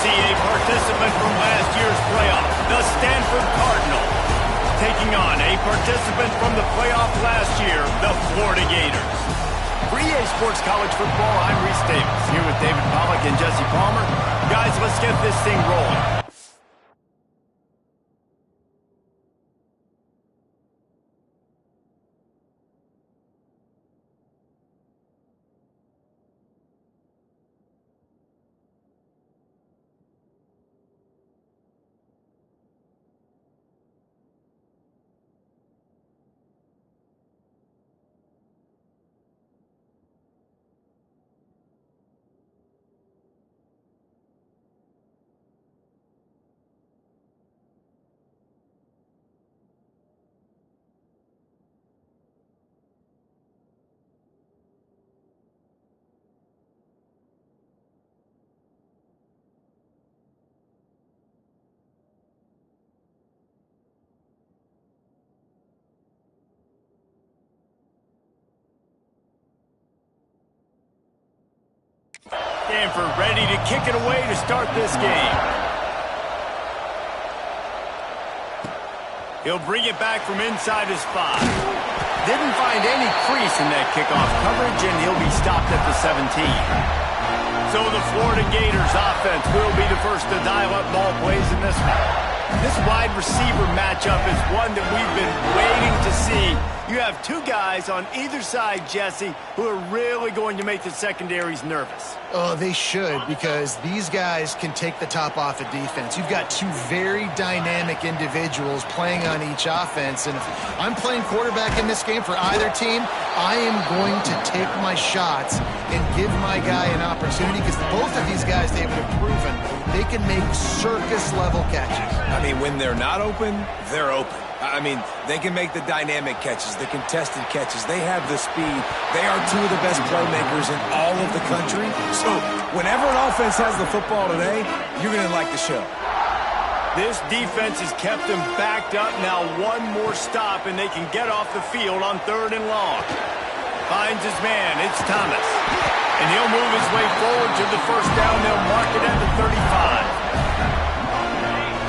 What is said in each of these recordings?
see a participant from last year's playoff, the Stanford Cardinals, taking on a participant from the playoff last year, the Florida Gators. For EA Sports College Football, I'm Reese Davis, here with David Pollack and Jesse Palmer. Guys, let's get this thing rolling. Stanford ready to kick it away to start this game. He'll bring it back from inside his 5. Didn't find any crease in that kickoff coverage, and he'll be stopped at the 17. So the Florida Gators offense will be the first to dial up ball plays in this one. This wide receiver matchup is one that we've been waiting to see. You have two guys on either side, Jesse, who are really going to make the secondaries nervous. Oh, they should, because these guys can take the top off of defense. You've got two very dynamic individuals playing on each offense, and if I'm playing quarterback in this game for either team, I am going to take my shots and give my guy an opportunity, because both of these guys, David, have proven they can make circus-level catches. I mean, when they're not open, they're open. I mean, they can make the dynamic catches, the contested catches. They have the speed. They are two of the best playmakers in all of the country. So whenever an offense has the football today, you're going to like the show. This defense has kept them backed up. Now one more stop, and they can get off the field on 3rd and long. Finds his man. It's Thomas. And he'll move his way forward to the first down. They'll mark it at the 35.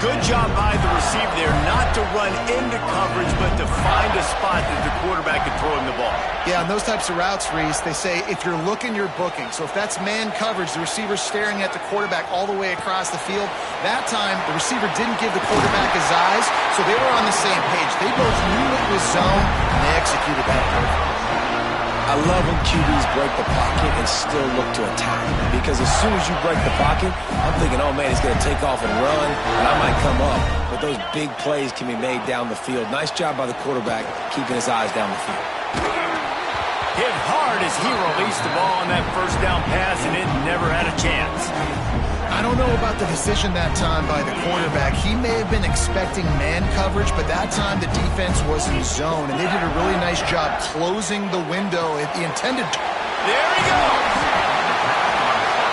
Good job by the receiver there, not to run into coverage, but to find a spot that the quarterback can throw him the ball. Yeah, on those types of routes, Reese, they say if you're looking, you're booking. So if that's man coverage, the receiver's staring at the quarterback all the way across the field. That time, the receiver didn't give the quarterback his eyes, so they were on the same page. They both knew it was zone, and they executed that perfectly. I love when QBs break the pocket and still look to attack. Because as soon as you break the pocket, I'm thinking, oh man, he's going to take off and run, and I might come up. But those big plays can be made down the field. Nice job by the quarterback keeping his eyes down the field. Hit hard as he released the ball on that first down pass, and it never had a chance. I don't know about the decision that time by the quarterback. He may have been expecting man coverage, but that time the defense was in zone, and they did a really nice job closing the window. He intended to. There he goes!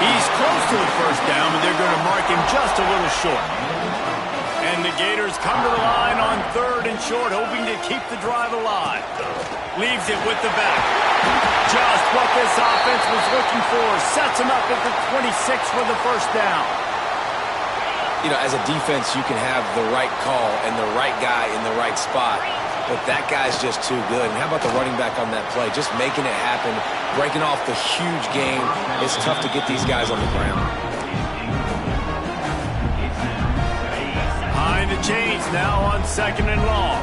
He's close to the first down, but they're going to mark him just a little short. And the Gators come to the line on 3rd and short, hoping to keep the drive alive. Leaves it with the back. Just what this offense was looking for. Sets him up at the 26 for the first down. You know, as a defense, you can have the right call and the right guy in the right spot. But that guy's just too good. And how about the running back on that play? Just making it happen, breaking off the huge game. It's tough to get these guys on the ground. Behind the chains now on 2nd and long.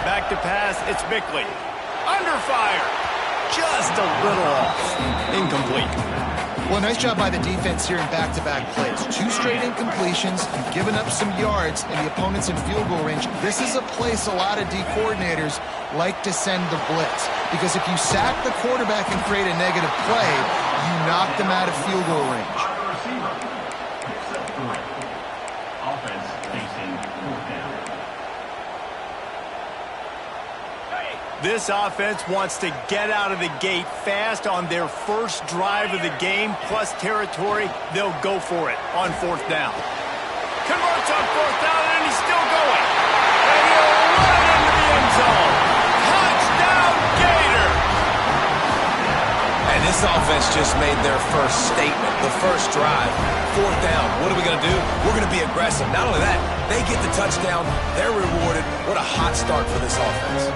Back to pass, it's Bickley. Under fire. Just a little off. Incomplete. Well, nice job by the defense here in back-to-back plays. 2 straight incompletions, giving up some yards, and the opponent's in field goal range. This is a place a lot of D coordinators like to send the blitz, because if you sack the quarterback and create a negative play, you knock them out of field goal range. This offense wants to get out of the gate fast on their first drive of the game, plus territory. They'll go for it on 4th down. Converts on 4th down, and he's still going. And he'll run into the end zone. Touchdown, Gator! Man, this offense just made their first statement, the first drive. 4th down. What are we going to do? We're going to be aggressive. Not only that, they get the touchdown. They're rewarded. What a hot start for this offense.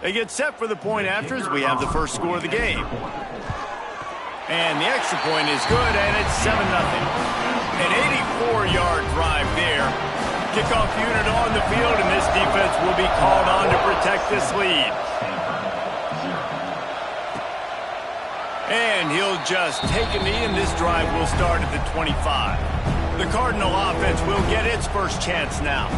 They get set for the point after as we have the first score of the game. And the extra point is good, and it's 7-0. An 84-yard drive there. Kickoff unit on the field, and this defense will be called on to protect this lead. And he'll just take a knee, and this drive will start at the 25. The Cardinal offense will get its first chance now.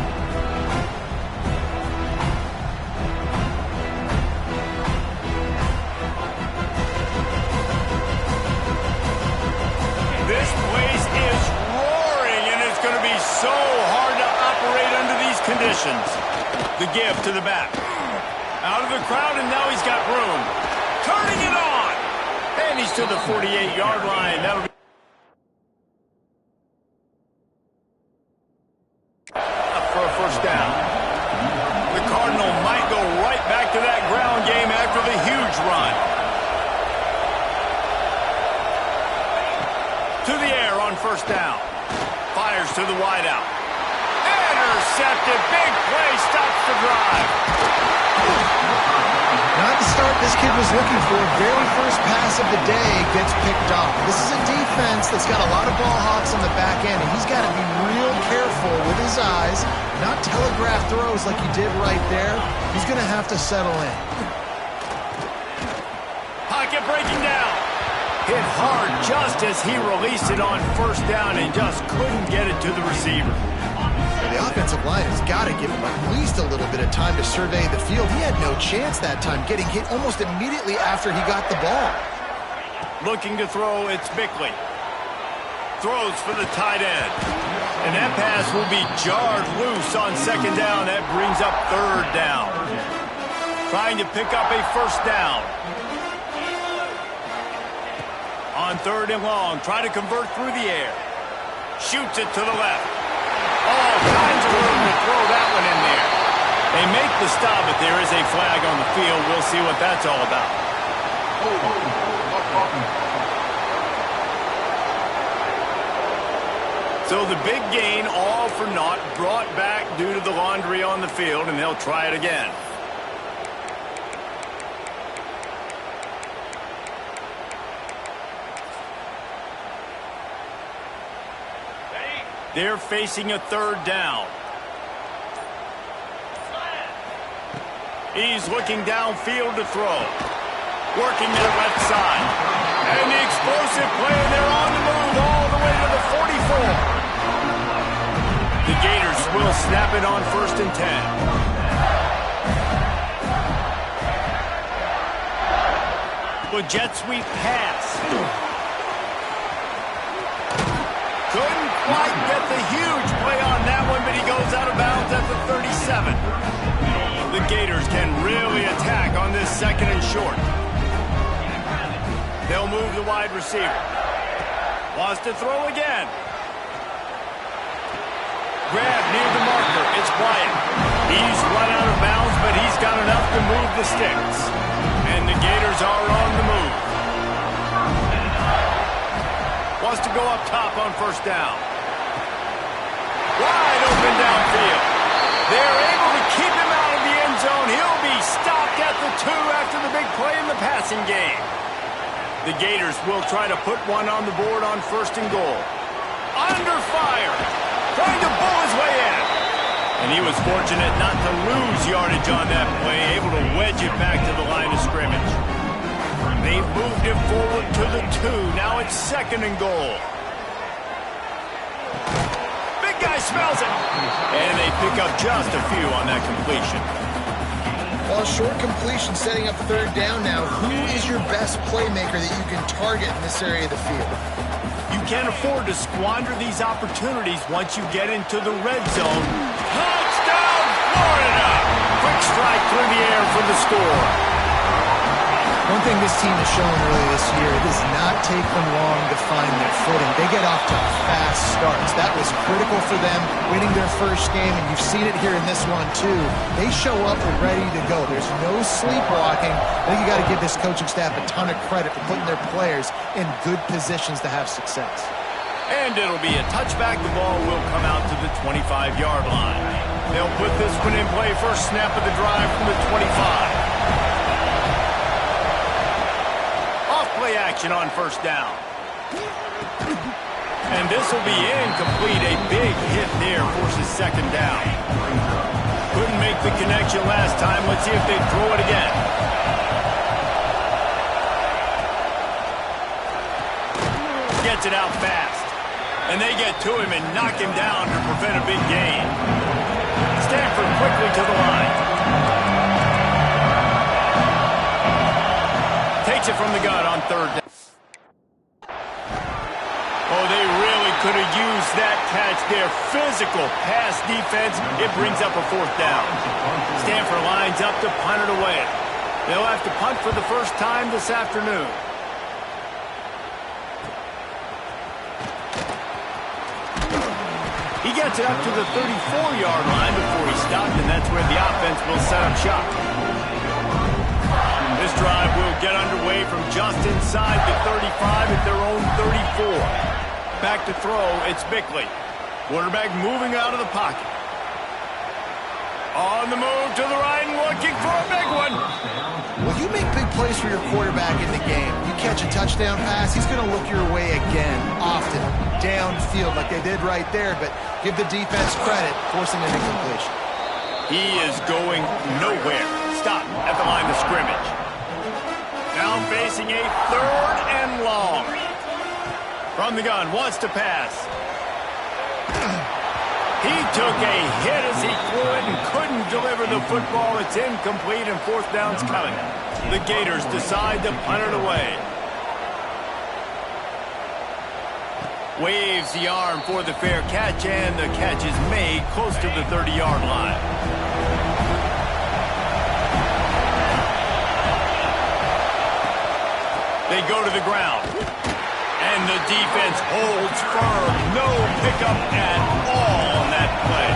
This place is roaring, and it's going to be so hard to operate under these conditions. The give to the back. Out of the crowd, and now he's got room. Turning it on. And he's to the 48-yard line. That'll be for a first down. The Cardinal might go right back to that ground game after the huge run. To the air on first down. Fires to the wideout. Intercepted. Big play. Stops the drive. Not the start this kid was looking for. Very first pass of the day gets picked off. This is a defense that's got a lot of ball hawks on the back end, and he's got to be real careful with his eyes, not telegraph throws like he did right there. He's going to have to settle in. Pocket breaking down. Hit hard just as he released it on first down and just couldn't get it to the receiver. The offensive line has got to give him at least a little bit of time to survey the field. He had no chance that time, getting hit almost immediately after he got the ball. Looking to throw, it's Bickley. Throws for the tight end. And that pass will be jarred loose on second down. That brings up third down. Trying to pick up a first down. On third and long, try to convert through the air. Shoots it to the left. All kinds of room to throw that one in there. They make the stop, but there is a flag on the field. We'll see what that's all about. So the big gain, all for naught, brought back due to the laundry on the field, and they'll try it again. They're facing a third down. He's looking downfield to throw. Working that left side. And the explosive play, and they're on the move all the way to the 44. The Gators will snap it on 1st and 10. The jet sweep pass. Couldn't quite get the huge play on that one, but he goes out of bounds at the 37. The Gators can really attack on this second and short. They'll move the wide receiver. Wants to throw again. Grab near the marker. It's Bryant. He's run out of bounds, but but he's got enough to move the sticks. And the Gators are on the move. Wants to go up top on first down. Wide open downfield. They're able to keep him out of the end zone. He'll be stopped at the 2 after the big play in the passing game. The Gators will try to put one on the board on first and goal. Under fire. Trying to bull his way in. And he was fortunate not to lose yardage on that play, able to wedge it back to the line of scrimmage. They moved him forward to the 2. Now it's second and goal. Big guy smells it. And they pick up just a few on that completion. Well, a short completion setting up third down now. Who is your best playmaker that you can target in this area of the field? You can't afford to squander these opportunities once you get into the red zone. Touchdown, Florida! Quick strike through the air for the score. One thing this team has shown early this year, it does not take them long to find their footing. They get off to fast starts. That was critical for them winning their first game, and you've seen it here in this one too. They show up ready to go. There's no sleepwalking. I think you got to give this coaching staff a ton of credit for putting their players in good positions to have success. And it'll be a touchback. The ball will come out to the 25-yard line. They'll put this one in play. First snap of the drive from the 25. Play action on first down. And this will be incomplete. A big hit there forces second down. Couldn't make the connection last time. Let's see if they throw it again. Gets it out fast. And they get to him and knock him down to prevent a big gain. Stanford quickly to the line. Takes it from the gun on third down. Oh, they really could have used that catch there. Physical pass defense. It brings up a fourth down. Stanford lines up to punt it away. They'll have to punt for the first time this afternoon. He gets it up to the 34-yard line before he stopped, and that's where the offense will set up shop. This drive will get underway from just inside the 35 at their own 34. Back to throw, it's Bickley. Quarterback moving out of the pocket. On the move to the right and looking for a big one. Well, you make big plays for your quarterback in the game. You catch a touchdown pass, he's going to look your way again, often, downfield like they did right there, but give the defense credit, forcing an incompletion. He is going nowhere. Stop at the line of scrimmage. Now facing a third and long. From the gun, wants to pass. He took a hit as he threw it and couldn't deliver the football. It's incomplete and fourth down's coming. The Gators decide to punt it away. Waves the arm for the fair catch, and the catch is made close to the 30-yard line. They go to the ground. And the defense holds firm. No pickup at all on that play.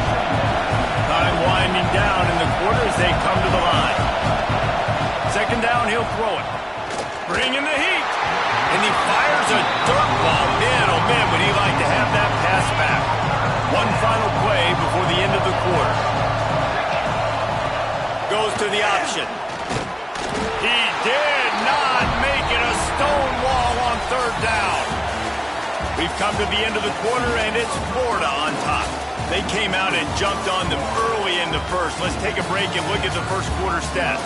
Time winding down in the quarter as they come to the line. Second down, he'll throw it. Bringing the heat. And he fires a dirt ball. Man, oh man, would he like to have that pass back. One final play before the end of the quarter. Goes to the option. He did not make it a stone wall on third down. We've come to the end of the quarter, and it's Florida on top. They came out and jumped on them early in the first. Let's take a break and look at the first quarter stats.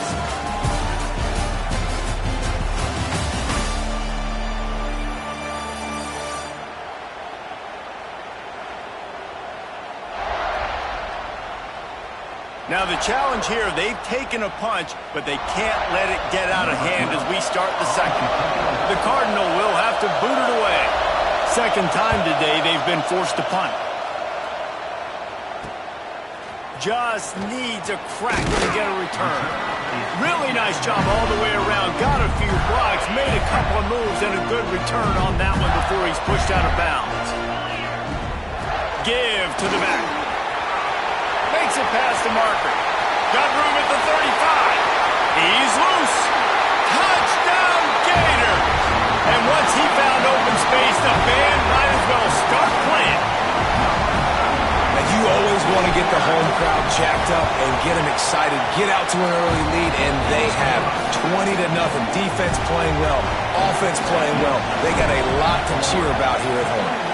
Now the challenge here, they've taken a punch, but they can't let it get out of hand as we start the second. The Cardinal will have to boot it away. Second time today they've been forced to punt. Just needs a crack to get a return. Really nice job all the way around. Got a few blocks, made a couple of moves, and a good return on that one before he's pushed out of bounds. Give to the back. Makes it past the marker. Got room at the 35. He's loose. Touchdown, Gator. And once he found open space, the band might as well start playing. And you always want to get the home crowd jacked up and get them excited, get out to an early lead, and they have 20-0. Defense playing well, offense playing well. They got a lot to cheer about here at home.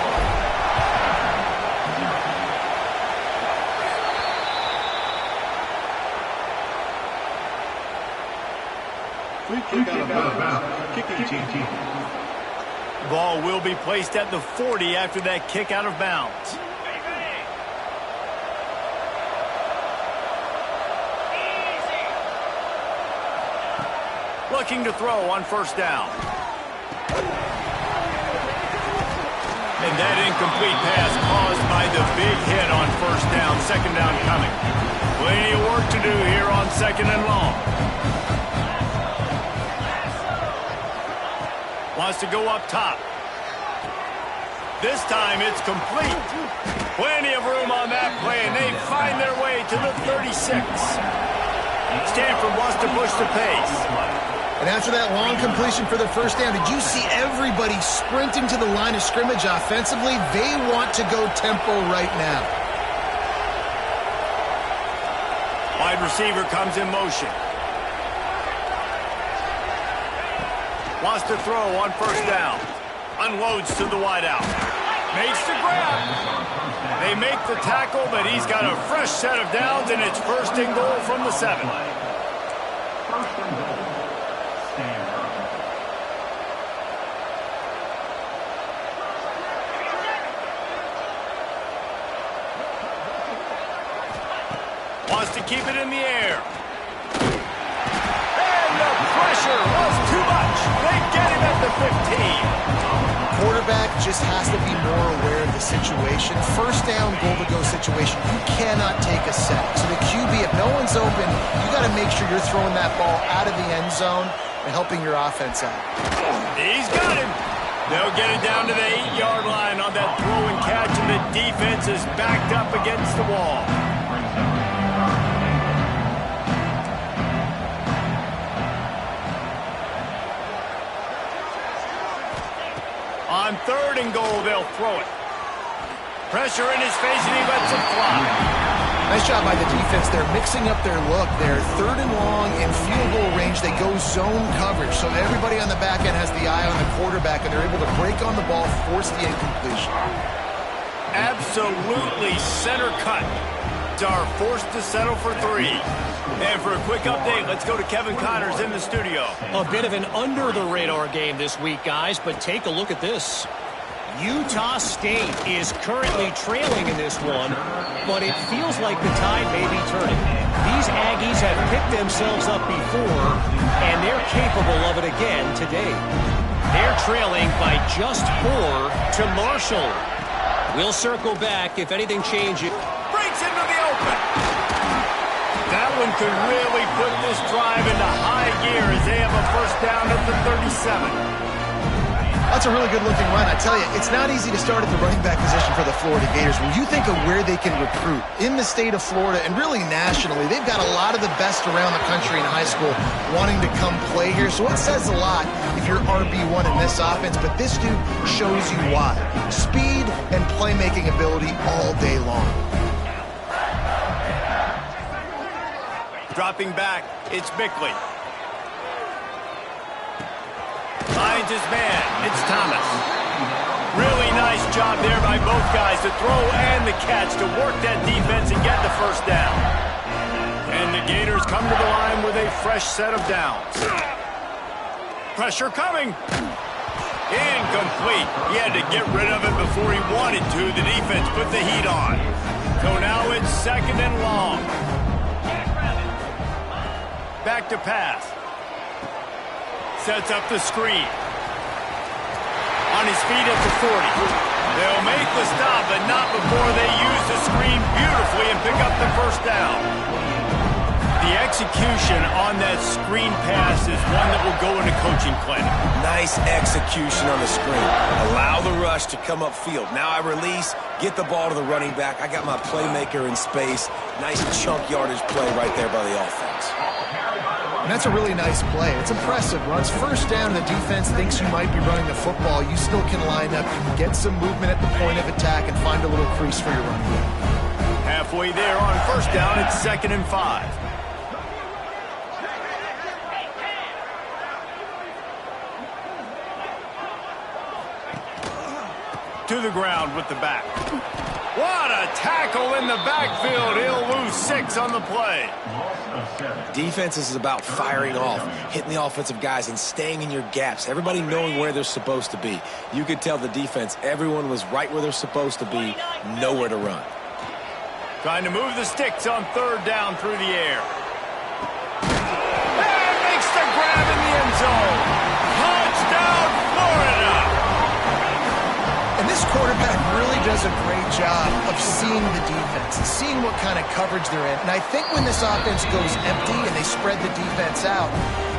Kicking team. Ball will be placed at the 40 after that kick out of bounds. Looking to throw on first down. And that incomplete pass caused by the big hit on first down. Second down coming. Plenty of work to do here on second and long. Wants to go up top. This time it's complete. Plenty of room on that play, and they find their way to the 36. Stanford wants to push the pace. And after that long completion for the first down, did you see everybody sprinting to the line of scrimmage offensively? They want to go tempo right now. Wide receiver comes in motion. Wants to throw on first down. Unloads to the wideout. Makes the grab. They make the tackle, but he's got a fresh set of downs, and it's first and goal from the 7. Wants to keep it in the air. And the pressure was too much. They get him at the 15. Quarterback just has to be more aware of the situation. First down, goal-to-go situation. You cannot take a sack. So the QB, if no one's open, you got to make sure you're throwing that ball out of the end zone and helping your offense out. He's got him. They'll get it down to the 8-yard line on that throw and catch, and the defense is backed up against the wall. On third and goal, they'll throw it. Pressure in his face, and he lets it fly. Nice job by the defense. They're mixing up their look. They're third and long in field goal range. They go zone coverage. So everybody on the back end has the eye on the quarterback, and they're able to break on the ball, force the incompletion. Absolutely center cut. Are forced to settle for 3. And for a quick update, let's go to Kevin Connors in the studio. A bit of an under-the-radar game this week, guys, but take a look at this. Utah State is currently trailing in this one, but it feels like the tide may be turning. These Aggies have picked themselves up before, and they're capable of it again today. They're trailing by just 4 to Marshall. We'll circle back if anything changes. Breaks into the open. That one could really put this drive into high gear as they have a first down at the 37. That's a really good-looking run. I tell you, it's not easy to start at the running back position for the Florida Gators. When you think of where they can recruit in the state of Florida and really nationally, they've got a lot of the best around the country in high school wanting to come play here. So it says a lot if you're RB1 in this offense, but this dude shows you why. Speed and playmaking ability all day long. Dropping back, it's Bickley. Finds his man. It's Thomas. Really nice job there by both guys to throw and the catch to work that defense and get the first down. And the Gators come to the line with a fresh set of downs. Pressure coming. Incomplete. He had to get rid of it before he wanted to. The defense put the heat on. So now it's second and long. Back to pass. Sets up the screen. On his feet at the 40. They'll make the stop, but not before they use the screen beautifully and pick up the first down. The execution on that screen pass is one that will go into coaching clinic. Nice execution on the screen. Allow the rush to come upfield. Now I release, get the ball to the running back. I got my playmaker in space. Nice chunk yardage play right there by the offense. And that's a really nice play. It's impressive. Runs first down, the defense thinks you might be running the football. You still can line up, you can get some movement at the point of attack and find a little crease for your running game. Halfway there on first down, it's 2nd and 5. To the ground with the back. What a tackle in the backfield. He'll lose 6 on the play. Defense is about firing off, hitting the offensive guys, and staying in your gaps. Everybody knowing where they're supposed to be. You could tell the defense, everyone was right where they're supposed to be, nowhere to run. Trying to move the sticks on 3rd down through the air. And makes the grab in the end zone. Touchdown, Florida! And this quarterback really does a great job of seeing the defense and seeing what kind of coverage they're in. And I think when this offense goes empty and they spread the defense out,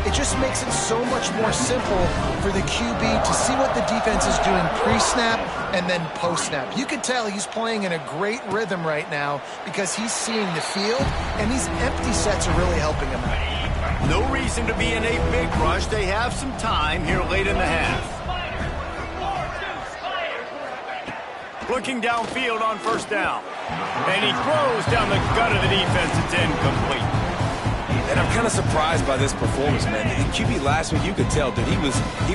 it just makes it so much more simple for the QB to see what the defense is doing pre-snap and then post-snap. You can tell he's playing in a great rhythm right now because he's seeing the field, and these empty sets are really helping him out. No reason to be in a big rush. They have some time here late in the half. Looking downfield on 1st down. And he throws down the gut of the defense. It's incomplete. And I'm kind of surprised by this performance, man. The QB last week, you could tell that he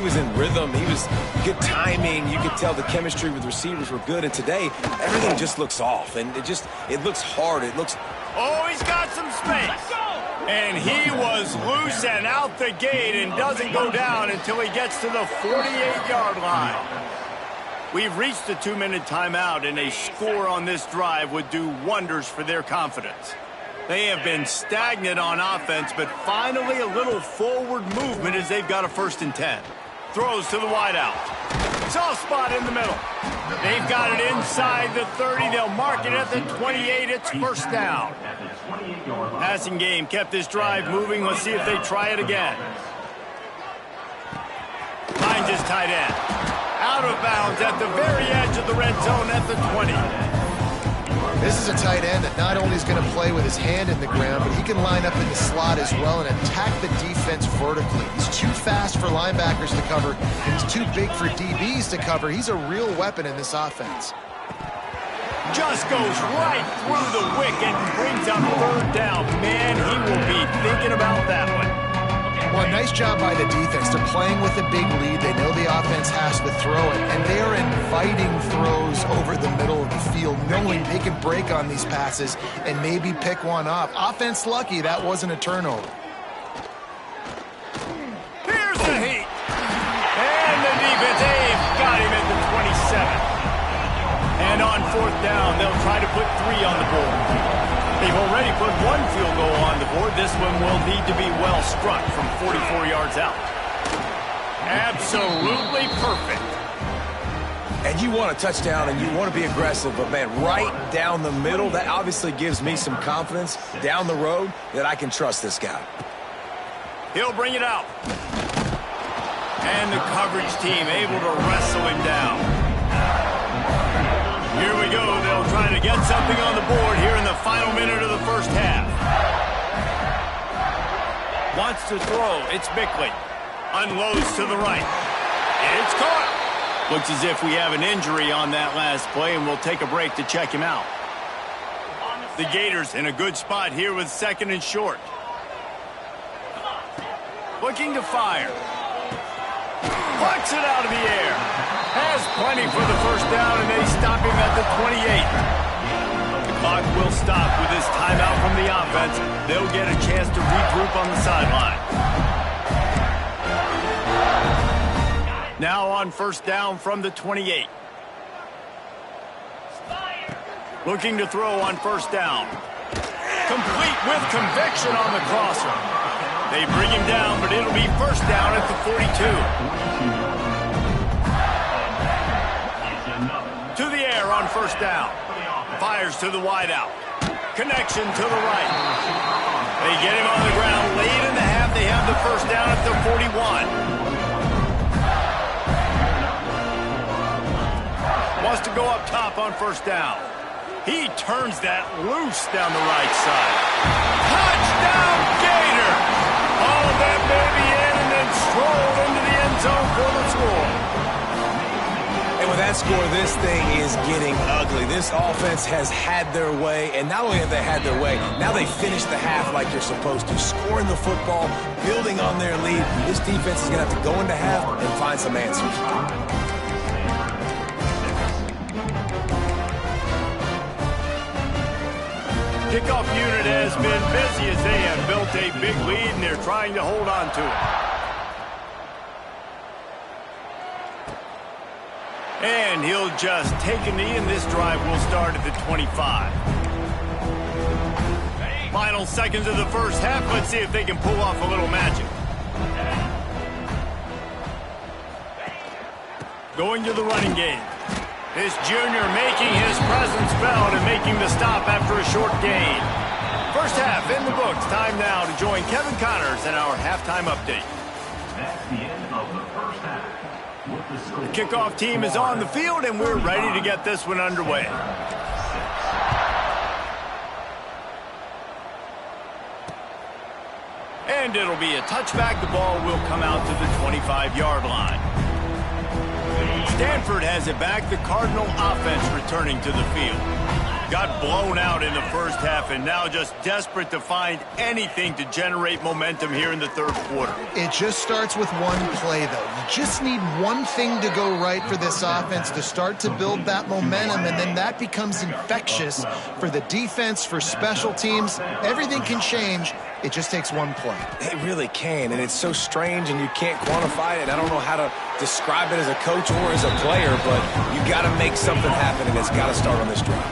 was in rhythm. He was good timing. You could tell the chemistry with receivers were good. And today, everything just looks off. And it looks hard. It looks... Oh, he's got some space. And he was loose and out the gate and doesn't go down until he gets to the 48-yard line. We've reached the 2-minute timeout, and a score on this drive would do wonders for their confidence. They have been stagnant on offense, but finally a little forward movement as they've got a 1st and 10. Throws to the wideout. Soft spot in the middle. They've got it inside the 30. They'll mark it at the 28. It's 1st down. Passing game kept this drive moving. Let's see if they try it again. Finds his tight end. Out of bounds at the very edge of the red zone at the 20. This is a tight end that not only is going to play with his hand in the ground, but he can line up in the slot as well and attack the defense vertically. He's too fast for linebackers to cover, and he's too big for DBs to cover. He's a real weapon in this offense. Just goes right through the wicket and brings up 3rd down. Man, he will be thinking about that one. Well, nice job by the defense. They're playing with a big lead. They know the offense has to throw it, and they are inviting throws over the middle of the field, knowing they can break on these passes and maybe pick one off. Offense lucky that wasn't a turnover. Here's the heat. And the defense, they've got him at the 27. And on 4th down, they'll try to put 3 on the board. They've already put 1 field goal on the board. This one will need to be well struck from 44 yards out. Absolutely perfect. And you want a touchdown and you want to be aggressive, but man, right down the middle, that obviously gives me some confidence down the road that I can trust this guy. He'll bring it out. And the coverage team able to wrestle him down. Here we go. They'll try to get something on the board here in the final minute of the 1st half. Wants to throw. It's Bickley. Unloads to the right. It's caught. Looks as if we have an injury on that last play, and we'll take a break to check him out. The Gators in a good spot here with 2nd and short. Looking to fire. Plucks it out of the air. Has plenty for the 1st down, and they stop him at the 28. The clock will stop with this timeout from the offense. They'll get a chance to regroup on the sideline. Now on 1st down from the 28. Looking to throw on 1st down. Complete with conviction on the crosser. They bring him down, but it'll be 1st down at the 42. To the air on 1st down. Fires to the wideout. Connection to the right. They get him on the ground late in the half. They have the first down at the 41. Wants to go up top on first down. He turns that loose down the right side. Touchdown, Gator! All that baby in and then strolled into the end zone for the score. And with that score, this thing is getting ugly. This offense has had their way, and not only have they had their way, now they finish the half like you're supposed to, scoring the football, building on their lead. This defense is going to have to go into half and find some answers. Kickoff unit has been busy as they have built a big lead, and they're trying to hold on to it. And he'll just take a knee, and this drive will start at the 25. Final seconds of the first half. Let's see if they can pull off a little magic. Going to the running game. This junior making his presence felt and making the stop after a short gain. First half in the books. Time now to join Kevin Connors in our halftime update. That's the end of the first half. The kickoff team is on the field, and we're ready to get this one underway. And it'll be a touchback. The ball will come out to the 25-yard line. Stanford has it back. The Cardinal offense returning to the field. Got blown out in the first half and now just desperate to find anything to generate momentum here in the third quarter. It just starts with one play, though. You just need one thing to go right for this offense to start to build that momentum, and then that becomes infectious for the defense, for special teams. Everything can change. It just takes one play. It really can, and it's so strange, and you can't quantify it. I don't know how to describe it as a coach or as a player, but you got to make something happen, and it's got to start on this drive.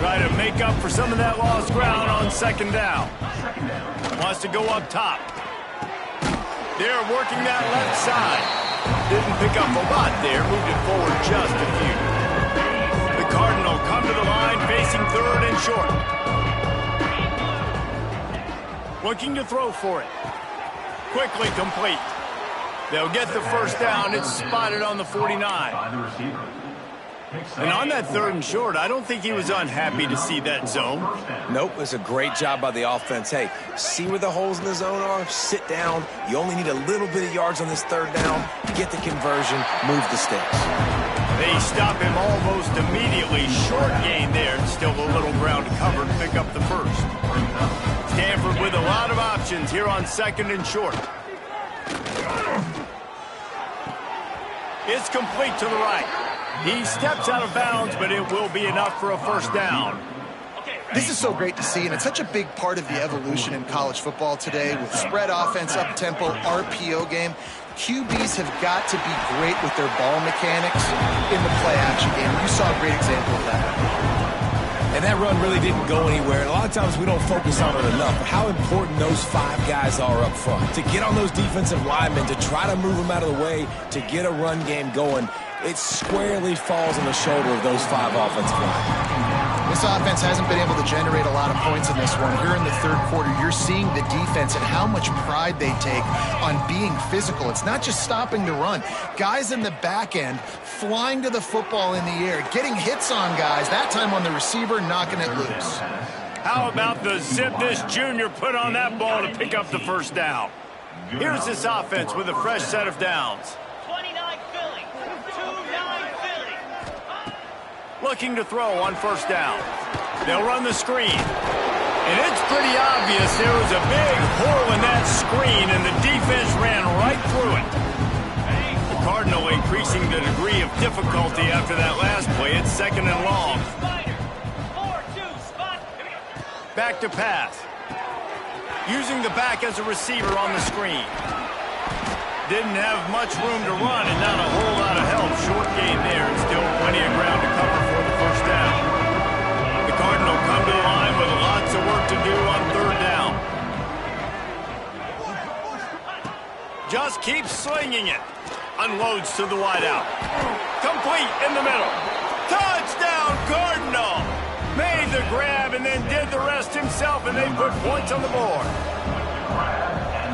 Try to make up for some of that lost ground on second down. Wants to go up top. They're working that left side. Didn't pick up a lot there. Moved it forward just a few. The Cardinal come to the line facing third and short. Looking to throw for it. Quickly complete. They'll get the first down. It's spotted on the 49. And on that third and short, I don't think he was unhappy to see that zone. Nope, it's a great job by the offense. Hey, see where the holes in the zone are, sit down. You only need a little bit of yards on this third down. Get the conversion, move the sticks. They stop him almost immediately. Short gain there. Still a little ground to cover to pick up the first. Stanford with a lot of options here on second and short. It's complete to the right. He steps out of bounds, but it will be enough for a first down. This is so great to see, and it's such a big part of the evolution in college football today with spread offense, up-tempo, RPO game. QBs have got to be great with their ball mechanics in the play-action game. You saw a great example of that. And that run really didn't go anywhere. And a lot of times we don't focus on it enough. But how important those five guys are up front. To get on those defensive linemen, to try to move them out of the way, to get a run game going, it squarely falls on the shoulder of those five offensive linemen. This offense hasn't been able to generate a lot of points in this one. Here in the third quarter, you're seeing the defense and how much pride they take on being physical. It's not just stopping the run. Guys in the back end flying to the football in the air, getting hits on guys, that time on the receiver, knocking it loose. How about the zip this junior put on that ball to pick up the first down? Here's this offense with a fresh set of downs. 29 Philly, 2-9 Philly. Looking to throw on first down. They'll run the screen. And it's pretty obvious there was a big hole in that screen, and the defense ran right through it. The Cardinal increasing the degree of difficulty after that last play. It's second and long. Back to pass. Using the back as a receiver on the screen. Didn't have much room to run and not a whole lot of help. Short gain there and still plenty of ground to cover for the first down. The Cardinal come to the line with lots of work to do on third down. Just keeps slinging it. Unloads to the wideout. Complete in the middle. Touchdown, Cardinal! Made the grab and then did the rest himself, and they put points on the board.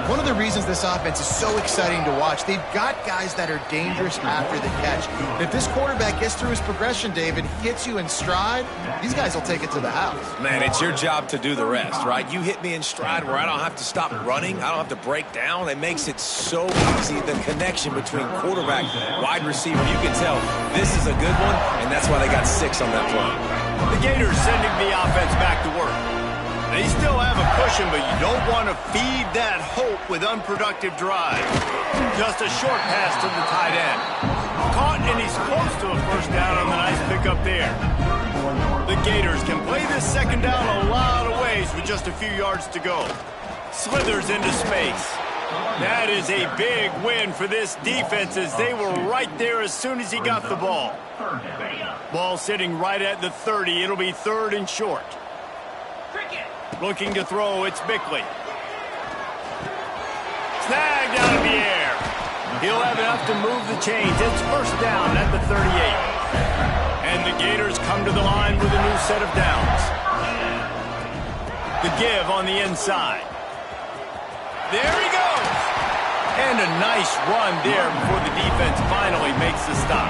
One of the reasons this offense is so exciting to watch, they've got guys that are dangerous after the catch. If this quarterback gets through his progression, David, hits you in stride, these guys will take it to the house. Man, it's your job to do the rest, right? You hit me in stride where I don't have to stop running. I don't have to break down. It makes it so easy, the connection between quarterback, wide receiver. You can tell this is a good one, and that's why they got 6 on that play. The Gators sending the offense back to work. They still have a cushion, but you don't want to feed that hope with unproductive drives. Just a short pass to the tight end. Caught, and he's close to a first down on the nice pickup there. The Gators can play this second down a lot of ways with just a few yards to go. Slithers into space. That is a big win for this defense, as they were right there as soon as he got the ball. Ball sitting right at the 30. It'll be 3rd and short. Looking to throw, it's Bickley. Snagged out of the air. He'll have enough to move the chains. It's first down at the 38. And the Gators come to the line with a new set of downs. The give on the inside. There he goes. And a nice run there before the defense finally makes the stop.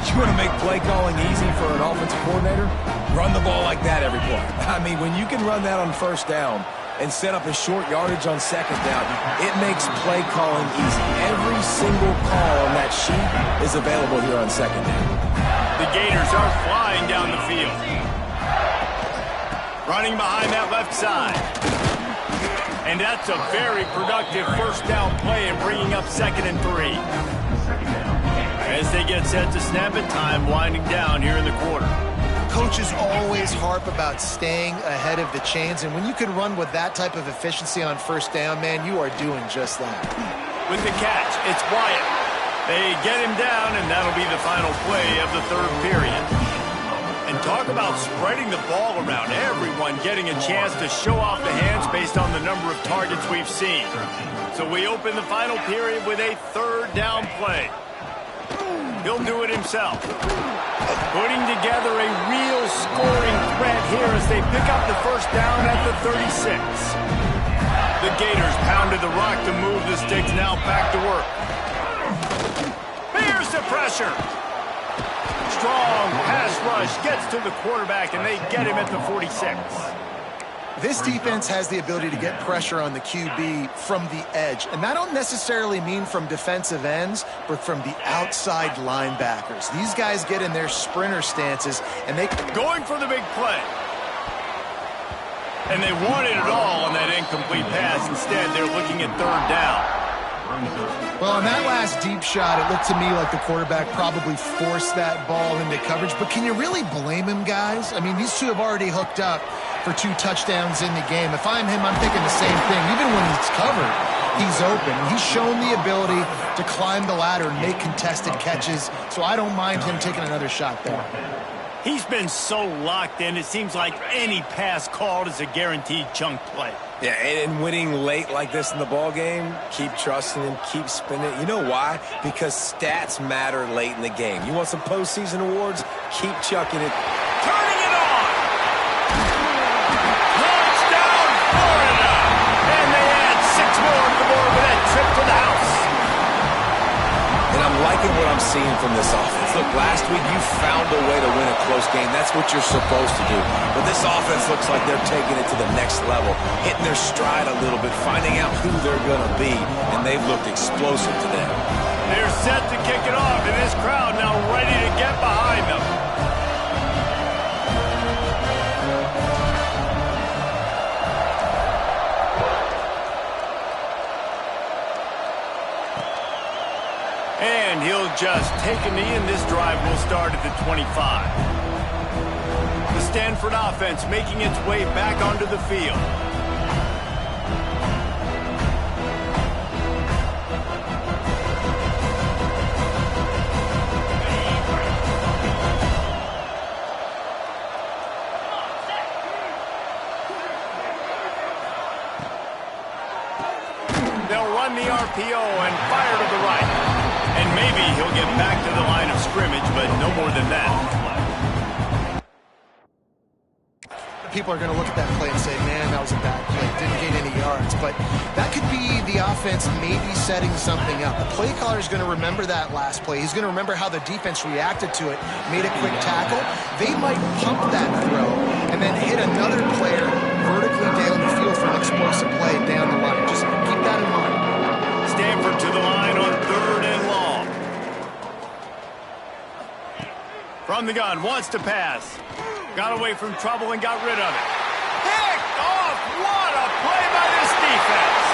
You want to make play calling easy for an offensive coordinator? Run the ball like that every play. I mean, when you can run that on first down and set up a short yardage on second down, it makes play calling easy. Every single call on that sheet is available here on second down. The Gators are flying down the field. Running behind that left side. And that's a very productive first down play and bringing up 2nd and 3. As they get set to snap it, time winding down here in the quarter. Coaches always harp about staying ahead of the chains, and when you can run with that type of efficiency on first down, man, you are doing just that. With the catch, it's Wyatt. They get him down, and that'll be the final play of the 3rd period. And talk about spreading the ball around, everyone getting a chance to show off the hands based on the number of targets we've seen. So we open the final period with a 3rd down play. He'll do it himself. Putting together a real scoring threat here as they pick up the first down at the 36. The Gators pounded the rock to move the sticks, now back to work. Here's the pressure. Strong pass rush gets to the quarterback, and they get him at the 46. This defense has the ability to get pressure on the QB from the edge. And I don't necessarily mean from defensive ends, but from the outside linebackers. These guys get in their sprinter stances, and they... Going for the big play. And they wanted it all on that incomplete pass. Instead, they're looking at 3rd down. Well, on that last deep shot, it looked to me like the quarterback probably forced that ball into coverage. But can you really blame him, guys? I mean, these two have already hooked up for 2 touchdowns in the game. If I'm him, I'm thinking the same thing. Even when he's covered, he's open. He's shown the ability to climb the ladder and make contested catches, so I don't mind him taking another shot there. He's been so locked in, it seems like any pass called is a guaranteed chunk play. Yeah, and winning late like this in the ball game, keep trusting him, keep spinning. You know why? Because stats matter late in the game. You want some postseason awards? Keep chucking it. Turning it on! Touchdown, Florida! And they add 6 more to the board with that trip to the house. And I'm liking what I'm seeing from this offense. Look, last week you found a way to win a close game. That's what you're supposed to do. But this offense looks like they're taking it to the next level, hitting their stride a little bit, finding out who they're going to be, and they've looked explosive today. They're set to kick it off, and this crowd now ready to get behind them. And he'll just take a knee, and this drive will start at the 25. The Stanford offense making its way back onto the field. They'll run the RPO and fire to the right. And maybe he'll get back to the line of scrimmage, but no more than that. people are going to look at that play and say, man, that was a bad play. Didn't gain any yards. But that could be the offense maybe setting something up. The play caller is going to remember that last play. He's going to remember how the defense reacted to it, made a quick tackle. They might pump that throw and then hit another player vertically down the field for an explosive play down the line. Just keep that in mind. Stanford to the line on 3rd and long. From the gun, wants to pass. Got away from trouble and got rid of it. Picked off! What a play by this defense!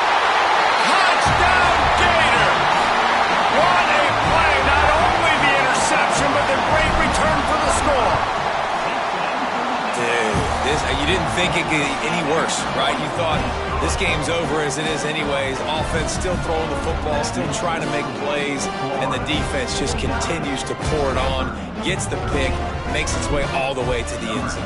Touchdown Gator! What a play! Not only the interception, but the great return for the score. Dude, you didn't think it could get any worse, right? You thought this game's over as it is anyways. Offense still throwing the football, still trying to make plays, and the defense just continues to pour it on, gets the pick, makes its way all the way to the end zone.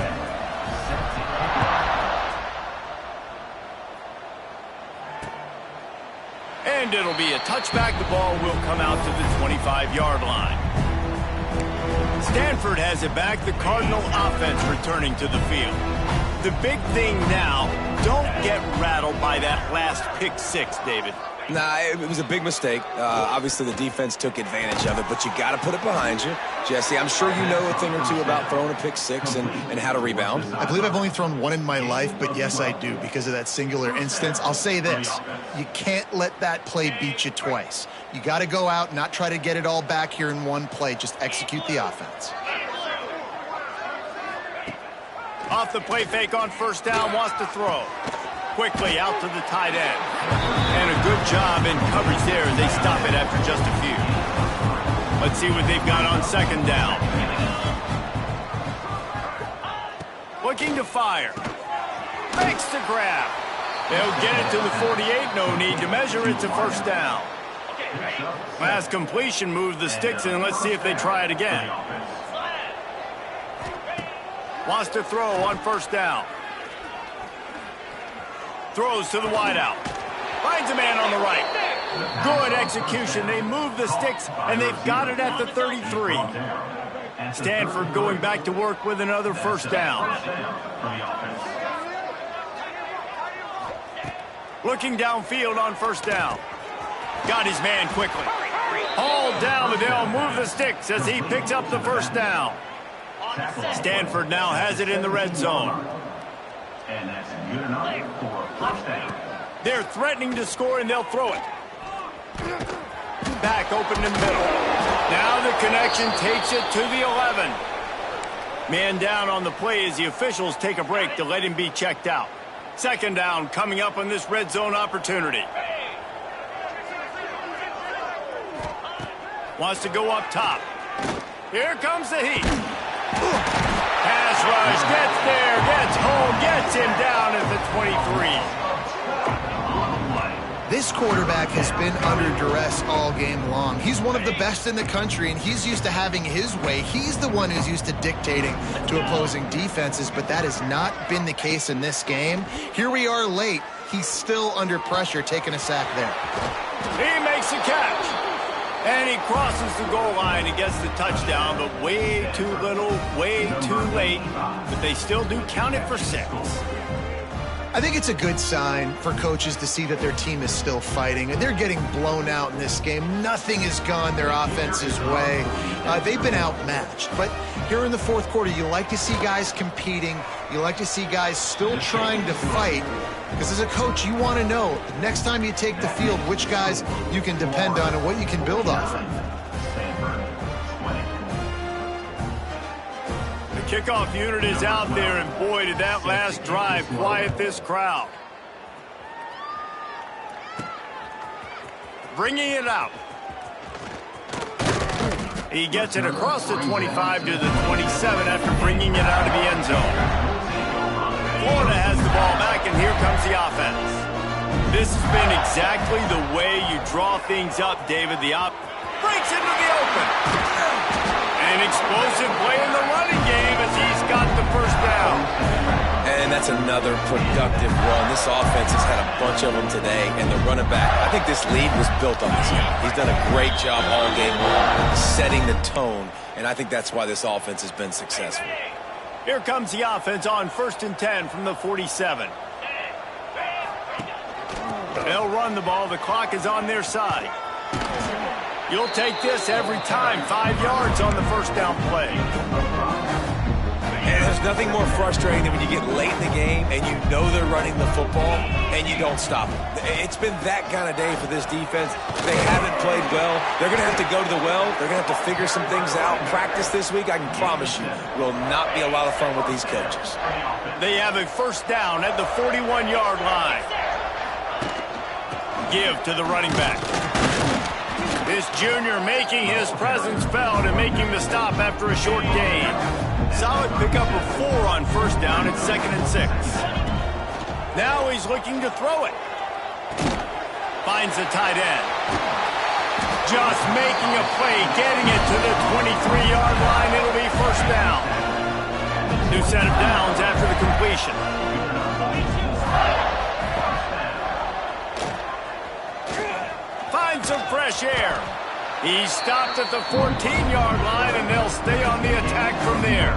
And it'll be a touchback. The ball will come out to the 25-yard line. Stanford has it back. The Cardinal offense returning to the field. The big thing now, don't get rattled by that last pick six, David. Nah, it was a big mistake. Obviously, the defense took advantage of it, but you got to put it behind you. Jesse, I'm sure you know a thing or two about throwing a pick six and how to rebound. I believe I've only thrown one in my life, but yes, I do because of that singular instance. I'll say this. You can't let that play beat you twice. You got to go out and not try to get it all back here in one play. Just execute the offense. Off the play fake on 1st down, wants to throw. Quickly out to the tight end. And a good job in coverage there. They stop it after just a few. Let's see what they've got on 2nd down. Looking to fire. Makes the grab. They'll get it to the 48. No need to measure. It's a 1st down. Last completion moved the sticks in. Let's see if they try it again. Wants to throw on 1st down. Throws to the wideout. Finds a man on the right. Good execution. They move the sticks, and they've got it at the 33. Stanford going back to work with another 1st down. Looking downfield on 1st down. Got his man quickly. Hauled down, but they'll move the sticks as he picks up the 1st down. Stanford now has it in the red zone. And that's good enough for 1st down. They're threatening to score, and they'll throw it. Back open in the middle. Now the connection takes it to the 11. Man down on the play as the officials take a break to let him be checked out. 2nd down coming up on this red zone opportunity. Wants to go up top. Here comes the heat. Pass rush, gets there, gets home, gets him down at the 23. This quarterback has been under duress all game long. He's one of the best in the country, and he's used to having his way. He's the one who's used to dictating to opposing defenses, but that has not been the case in this game. Here we are late. He's still under pressure, taking a sack there. He makes a catch. And he crosses the goal line and gets the touchdown, but way too little, way too late. But they still do count it for 6. I think it's a good sign for coaches to see that their team is still fighting. They're getting blown out in this game. Nothing has gone their offense's way. They've been outmatched. But here in the 4th quarter, you like to see guys competing. You like to see guys still trying to fight. Because as a coach, you want to know, next time you take the field, which guys you can depend on and what you can build off of. The kickoff unit is out there, and boy, did that last drive quiet this crowd. Bringing it out. He gets it across the 25 to the 27 after bringing it out of the end zone. Florida has the ball back, and here comes the offense. This has been exactly the way you draw things up, David. The breaks into the open. An explosive play in the running game as he's got the 1st down. And that's another productive run. This offense has had a bunch of them today, and the running back, I think this lead was built on this guy. He's done a great job all game long, setting the tone, and I think that's why this offense has been successful. Here comes the offense on 1st and 10 from the 47. They'll run the ball. The clock is on their side. You'll take this every time. 5 yards on the first down play. And there's nothing more frustrating than when you get late in the game and you know they're running the football and you don't stop it. It's been that kind of day for this defense. They haven't played well. They're going to have to go to the well. They're going to have to figure some things out. Practice this week, I can promise you, will not be a lot of fun with these coaches. They have a first down at the 41-yard line. Give to the running back. This junior making his presence felt and making the stop after a short gain. Solid pickup of 4 on first down at 2nd and 6. Now he's looking to throw it. Finds the tight end. Just making a play, getting it to the 23-yard line. It'll be first down. New set of downs after the completion. Find some fresh air. He's stopped at the 14-yard line, and they'll stay on the attack from there.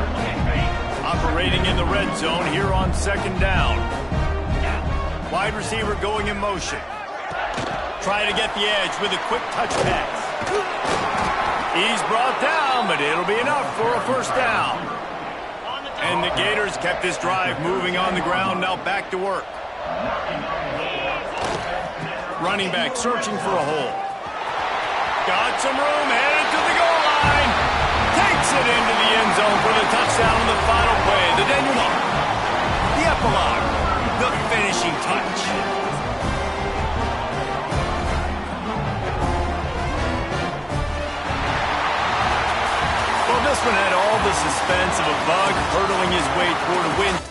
Operating in the red zone here on 2nd down. Wide receiver going in motion. Trying to get the edge with a quick touch pass. He's brought down, but it'll be enough for a first down. And the Gators kept this drive moving on the ground, now back to work. Running back searching for a hole. Got some room, headed to the goal line. Takes it into the end zone for the touchdown on the final play. The denouement. The epilogue. The finishing touch. Well, this one had all the suspense of a bug hurtling his way toward a win.